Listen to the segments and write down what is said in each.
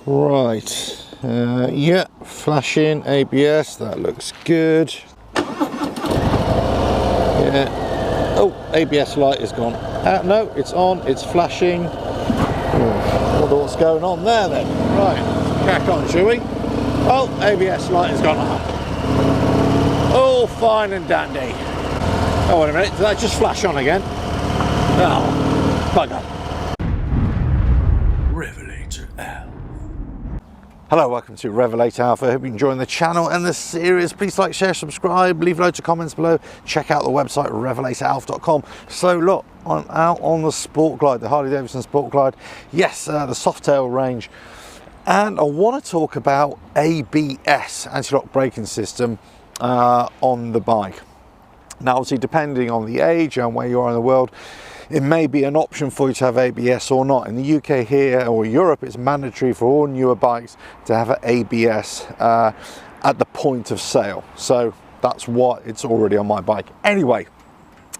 Right, yeah, flashing ABS, that looks good. Yeah. Oh, ABS light is gone. No, it's on, it's flashing. Wonder what's going on there then. Right, crack on, shall we? Oh, ABS light has gone on. All fine and dandy. Oh, wait a minute, did that just flash on again? Oh, bugger. RevelatorAlf. Hello, welcome to RevelatorAlf. I hope you're enjoying the channel and the series. Please like, share, subscribe, leave loads of comments below. Check out the website, RevelatorAlf.com. So look, I'm out on the Sport Glide, the Harley Davidson Sport Glide. Yes, the Softail range. And I want to talk about ABS, anti-lock braking system, on the bike. Now, obviously, depending on the age and where you are in the world, it may be an option for you to have ABS or not. In the UK here or Europe, it's mandatory for all newer bikes to have an ABS at the point of sale. So that's what it's already on my bike. Anyway,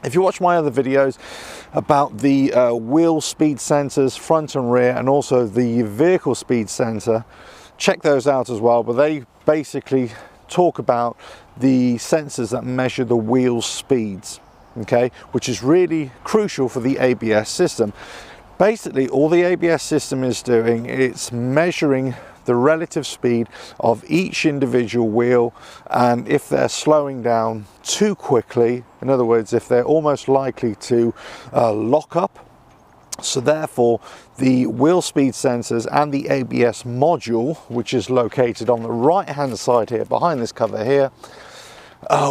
if you watch my other videos about the wheel speed sensors, front and rear, and also the vehicle speed sensor, check those out as well. But they basically talk about the sensors that measure the wheel speeds, okay, which is really crucial for the ABS system. Basically, all the ABS system is doing, it's measuring the relative speed of each individual wheel, and if they're slowing down too quickly, in other words, if they're almost likely to lock up. So therefore, the wheel speed sensors and the ABS module, which is located on the right hand side here, behind this cover here,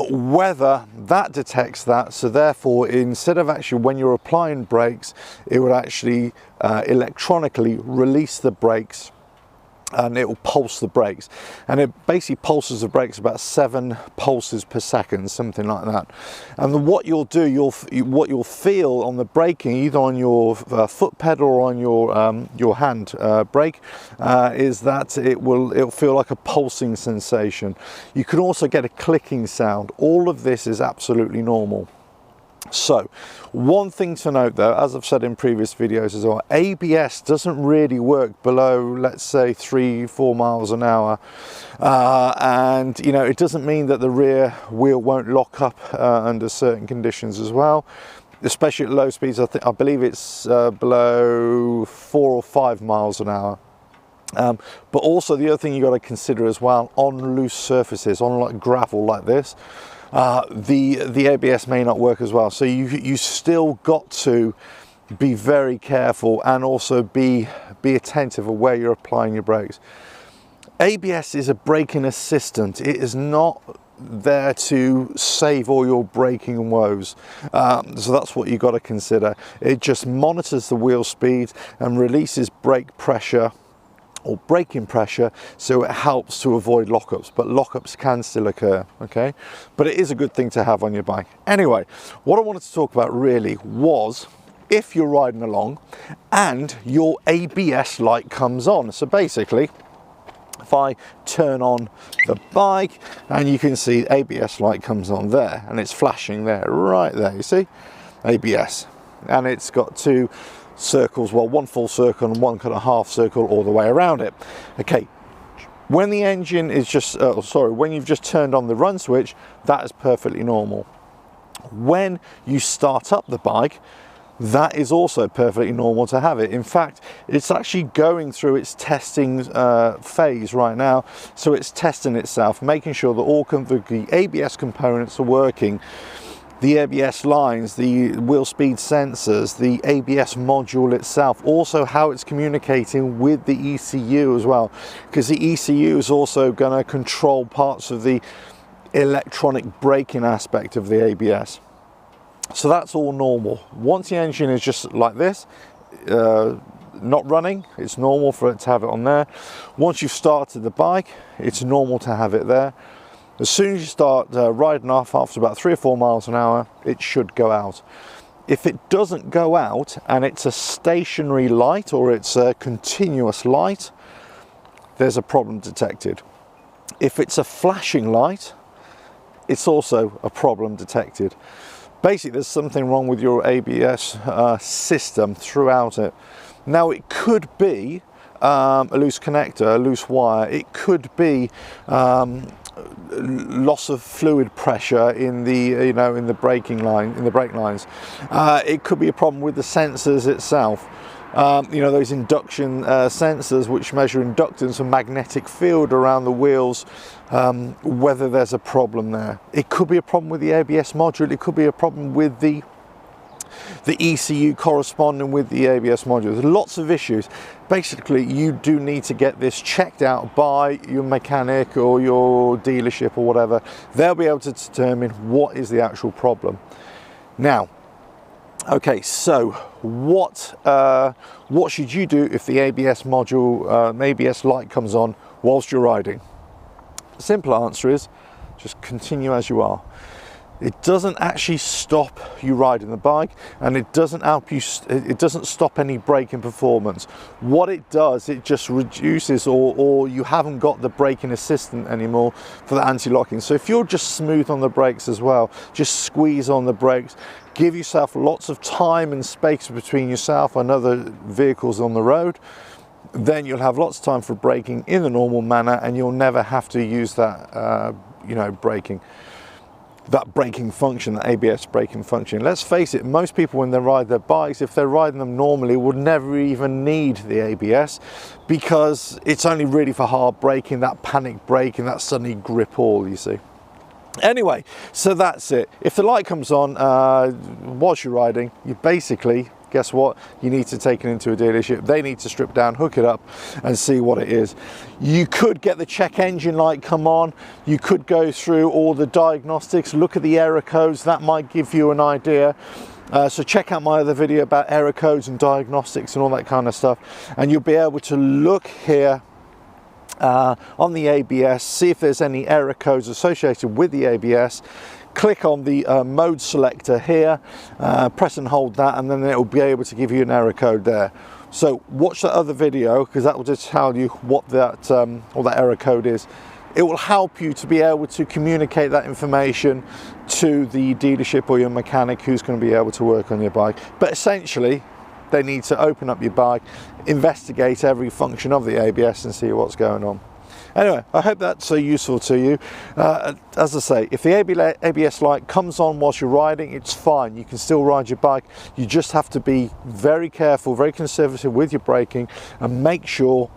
whether that detects that. So therefore, instead of actually when you're applying brakes, it would actually electronically release the brakes, and it will pulse the brakes, and it basically pulses the brakes about 7 pulses per second, something like that. And what you'll do, what you'll feel on the braking, either on your foot pedal or on your hand brake, is that it'll feel like a pulsing sensation. You can also get a clicking sound. All of this is absolutely normal. So one thing to note though, as I've said in previous videos as well, ABS doesn't really work below, let's say, 3-4 miles an hour, and you know, it doesn't mean that the rear wheel won't lock up under certain conditions as well, especially at low speeds. I believe it's below 4 or 5 miles an hour. But also the other thing you got to consider as well, on loose surfaces, on like gravel like this, the ABS may not work as well. So you still got to be very careful and also be attentive of where you're applying your brakes. ABS is a braking assistant. It is not there to save all your braking woes. So that's what you got to consider. It just monitors the wheel speed and releases brake pressure or braking pressure, so it helps to avoid lockups, but lockups can still occur, okay? But it is a good thing to have on your bike. Anyway, what I wanted to talk about really was if you're riding along and your ABS light comes on. So basically, if I turn on the bike and you can see ABS light comes on there and it's flashing there, right there, you see? ABS. And it's got 2 circles, well, 1 full circle and 1 kind of half circle all the way around it. Okay, when the engine is just when you've just turned on the run switch, that is perfectly normal. When you start up the bike, that is also perfectly normal to have it. In fact, it's actually going through its testing phase right now, so it's testing itself, making sure that all the ABS components are working. The ABS lines, the wheel speed sensors, the ABS module itself, also how it's communicating with the ECU as well, because the ECU is also going to control parts of the electronic braking aspect of the ABS. So that's all normal. Once the engine is just like this, not running, it's normal for it to have it on there. Once you've started the bike, it's normal to have it there. As soon as you start riding off after about 3 or 4 miles an hour, it should go out. If it doesn't go out and it's a stationary light or it's a continuous light, there's a problem detected. If it's a flashing light, it's also a problem detected. Basically, there's something wrong with your ABS system throughout it. Now, it could be a loose connector, a loose wire. It could be loss of fluid pressure in the in the braking line, in the brake lines. It could be a problem with the sensors itself. Those induction sensors which measure inductance and magnetic field around the wheels, whether there's a problem there. It could be a problem with the ABS module. It could be a problem with the ECU corresponding with the ABS module. There's lots of issues. Basically, you do need to get this checked out by your mechanic or your dealership or whatever. They'll be able to determine what is the actual problem. Now, okay, so what should you do if the ABS module, ABS light comes on whilst you're riding? The simple answer is just continue as you are. It doesn't actually stop you riding the bike, and it doesn't help you, it doesn't stop any braking performance. What it does, it just reduces, or you haven't got the braking assistant anymore for the anti-locking. So if you're just smooth on the brakes as well, just squeeze on the brakes, give yourself lots of time and space between yourself and other vehicles on the road, then you'll have lots of time for braking in the normal manner, and you'll never have to use that braking function, that ABS braking function. Let's face it, most people when they ride their bikes, if they're riding them normally, would never even need the ABS, because it's only really for hard braking, that panic braking, that suddenly grip all, you see. Anyway, so that's it. If the light comes on whilst you're riding, you basically, guess what? You need to take it into a dealership. They need to strip down, hook it up, and see what it is. You could get the check engine light come on. You could go through all the diagnostics, look at the error codes. That might give you an idea. So check out my other video about error codes and diagnostics and all that kind of stuff. And you'll be able to look here on the ABS, see if there's any error codes associated with the ABS. Click on the mode selector here, press and hold that, and then it will be able to give you an error code there. So watch that other video, because that will just tell you what that error code is. It will help you to be able to communicate that information to the dealership or your mechanic who's going to be able to work on your bike. But essentially, they need to open up your bike, investigate every function of the ABS and see what's going on. Anyway, I hope that's useful to you. As I say, if the ABS light comes on whilst you're riding, it's fine. You can still ride your bike. You just have to be very careful, very conservative with your braking, and make sure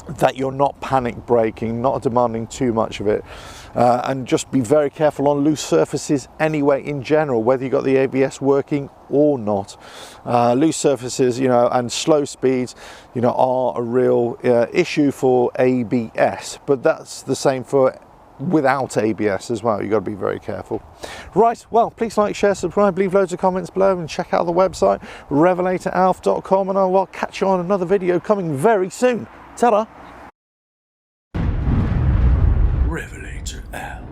that you're not panic braking, not demanding too much of it. And just be very careful on loose surfaces anyway in general, whether you've got the ABS working or not. Loose surfaces, and slow speeds, are a real issue for ABS, but that's the same for without ABS as well. You've got to be very careful. Right, well, please like, share, subscribe, leave loads of comments below, and check out the website RevelatorAlf.com, and I'll catch you on another video coming very soon. Ta-da! RevelatorAlf.